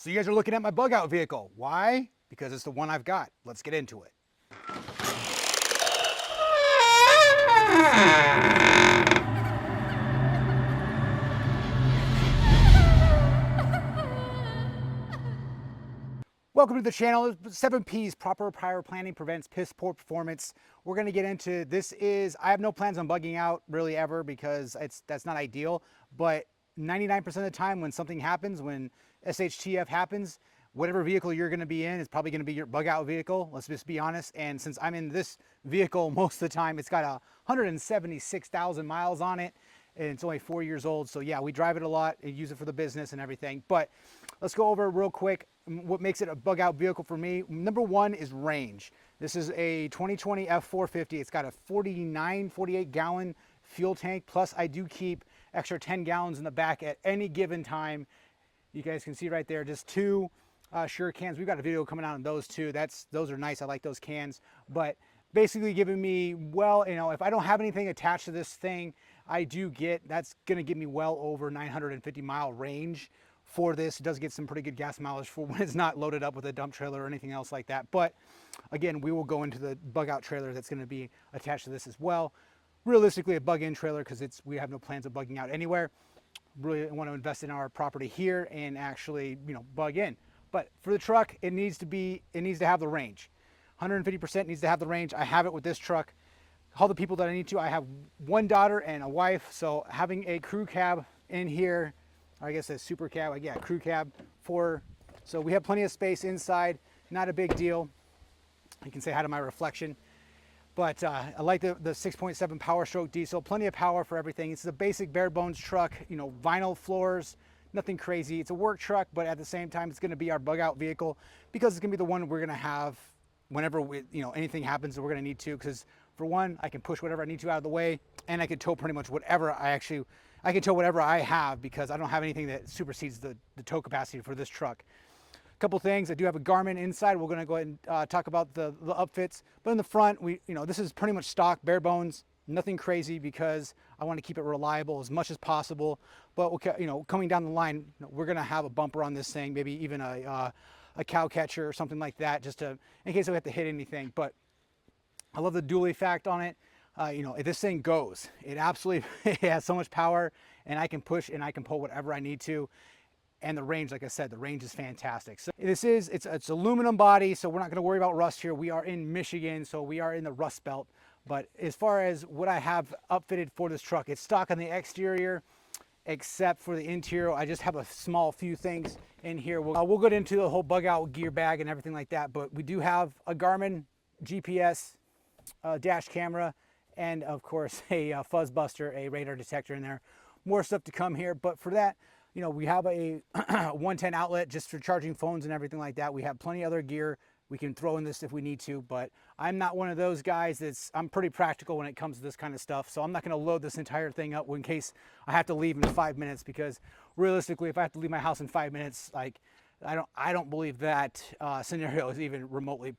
So you guys are looking at my bug out vehicle. Why? Because it's the one I've got. Let's get into it. Welcome to the channel. 7 P's, proper prior planning prevents piss poor performance. We're gonna get into this. I have no plans on bugging out really ever because that's not ideal, but 99% of the time when something happens, when SHTF happens, whatever vehicle you're gonna be in is probably gonna be your bug out vehicle. Let's just be honest. And since I'm in this vehicle most of the time, it's got 176,000 miles on it and it's only 4 years old. So yeah, we drive it a lot and use it for the business and everything. But let's go over real quick what makes it a bug out vehicle for me. Number one is range. This is a 2020 F450. It's got a 48 gallon fuel tank. Plus I do keep extra 10 gallons in the back at any given time. You guys can see right there, just two Sure cans. We've got a video coming out on those too. Those are nice. I like those cans. But basically giving me, well, if I don't have anything attached to this thing, that's gonna give me well over 950 mile range for this. It does get some pretty good gas mileage for when it's not loaded up with a dump trailer or anything else like that. But again, we will go into the bug out trailer that's gonna be attached to this as well. Realistically, a bug in trailer because we have no plans of bugging out anywhere. Really want to invest in our property here and actually, bug in. But for the truck, it needs to have the range. 150% needs to have the range. I have it with this truck. All the people that I need to. I have one daughter and a wife, so having a crew cab in here, I guess a super cab, yeah, crew cab so we have plenty of space inside, not a big deal. You can say hi to my reflection. But I like the 6.7 Power Stroke diesel, plenty of power for everything. It's a basic bare bones truck, vinyl floors, nothing crazy. It's a work truck, but at the same time, it's gonna be our bug out vehicle because it's gonna be the one we're gonna have whenever anything happens that we're gonna need to. Because for one, I can push whatever I need to out of the way, and I can tow pretty much whatever I can tow whatever I have because I don't have anything that supersedes the tow capacity for this truck. Couple things, I do have a Garmin inside. We're going to go ahead and talk about the upfits, but in the front, this is pretty much stock, bare bones, nothing crazy because I want to keep it reliable as much as possible. But coming down the line, we're going to have a bumper on this thing, maybe even a cow catcher or something like that, just in case we have to hit anything. But I love the dually fact on it. If this thing goes, it absolutely it has so much power, and I can push and I can pull whatever I need to. And the range, like I said, the range is fantastic. So it's aluminum body, so we're not gonna worry about rust here. We are in Michigan, so we are in the Rust Belt. But as far as what I have upfitted for this truck, it's stock on the exterior, except for the interior. I just have a small few things in here. We'll get into the whole bug out gear bag and everything like that, but we do have a Garmin GPS dash camera, and of course a fuzz buster, a radar detector in there. More stuff to come here, but for that, we have a 110 outlet just for charging phones and everything like that. We have plenty of other gear we can throw in this if we need to, but I'm not one of those guys I'm pretty practical when it comes to this kind of stuff. So I'm not going to load this entire thing up in case I have to leave in 5 minutes, because realistically, if I have to leave my house in 5 minutes, like I don't believe that scenario is even remotely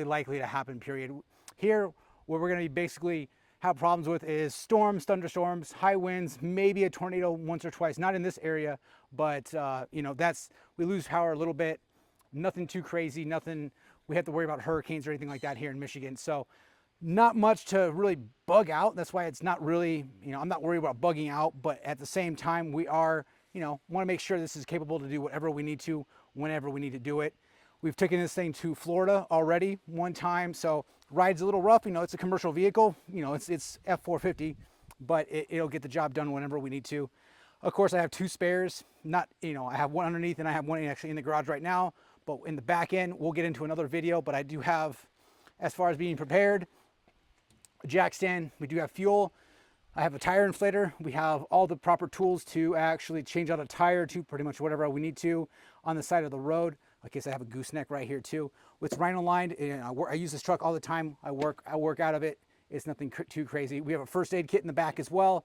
likely to happen, period. Here, what we're going to be basically have problems with is storms, thunderstorms, high winds, maybe a tornado once or twice, not in this area, but we lose power a little bit. Nothing too crazy, nothing we have to worry about hurricanes or anything like that here in Michigan. So not much to really bug out. That's why it's not really, I'm not worried about bugging out, but at the same time, we are, want to make sure this is capable to do whatever we need to, whenever we need to do it. We've taken this thing to Florida already one time, so ride's a little rough. It's a commercial vehicle. It's F450, but it'll get the job done whenever we need to. Of course, I have two spares. I have one underneath and I have one actually in the garage right now. But in the back end, we'll get into another video. But I do have, as far as being prepared, a jack stand. We do have fuel. I have a tire inflator. We have all the proper tools to actually change out a tire to pretty much whatever we need to on the side of the road. I guess I have a gooseneck right here too. It's Rhino lined, and I use this truck all the time. I work out of it. It's nothing too crazy. We have a first aid kit in the back as well.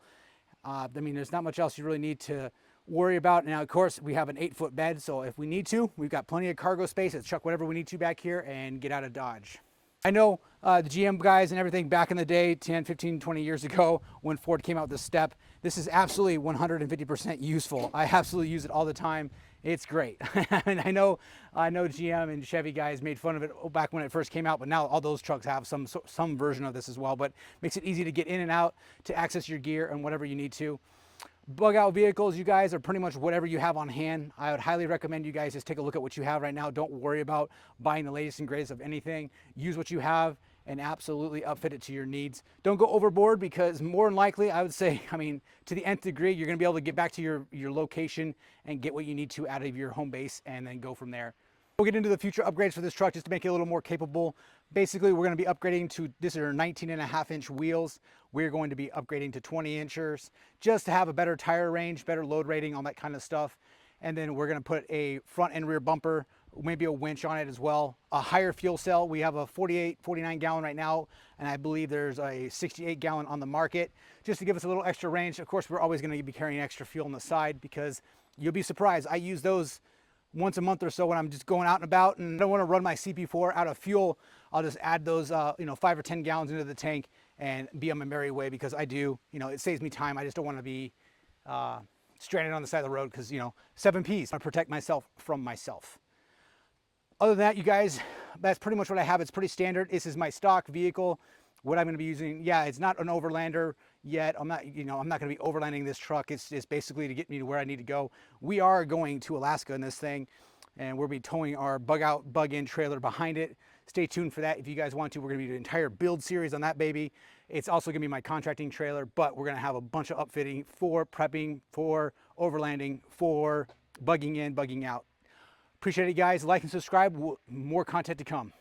There's not much else you really need to worry about. Now, of course, we have an 8-foot bed, so if we need to, we've got plenty of cargo space to chuck whatever we need to back here and get out of Dodge. I know the GM guys and everything back in the day, 10, 15, 20 years ago, when Ford came out with this step, this is absolutely 150% useful. I absolutely use it all the time. It's great. And I know GM and Chevy guys made fun of it back when it first came out, but now all those trucks have some version of this as well. But makes it easy to get in and out, to access your gear and whatever you need to. Bug out vehicles, you guys, are pretty much whatever you have on hand. I would highly recommend you guys just take a look at what you have right now. Don't worry about buying the latest and greatest of anything. Use what you have and absolutely upfit it to your needs. Don't go overboard, because more than likely, I would say, I mean, to the nth degree, you're gonna be able to get back to your location and get what you need to out of your home base and then go from there. We'll get into the future upgrades for this truck just to make it a little more capable. Basically, we're going to be upgrading to, this is our 19.5-inch wheels. We're going to be upgrading to 20-inchers just to have a better tire range, better load rating, all that kind of stuff. And then we're going to put a front and rear bumper, maybe a winch on it as well. A higher fuel cell. We have a 48, 49 gallon right now, and I believe there's a 68 gallon on the market, just to give us a little extra range. Of course, we're always going to be carrying extra fuel on the side, because you'll be surprised. I use those once a month or so when I'm just going out and about and I don't want to run my CP4 out of fuel. I'll just add those 5 or 10 gallons into the tank and be on my merry way, because I do, it saves me time. I just don't want to be stranded on the side of the road, because 7 Ps. I protect myself from myself. Other than that, you guys, that's pretty much what I have. It's pretty standard. This is my stock vehicle. What I'm going to be using, yeah, it's not an overlander yet. I'm not going to be overlanding this truck. It's just basically to get me to where I need to go. We are going to Alaska in this thing, and we'll be towing our bug out, bug in trailer behind it. Stay tuned for that if you guys want to. We're going to do an entire build series on that baby. It's also going to be my contracting trailer, but we're going to have a bunch of upfitting for prepping, for overlanding, for bugging in, bugging out. Appreciate it, guys. Like and subscribe. More content to come.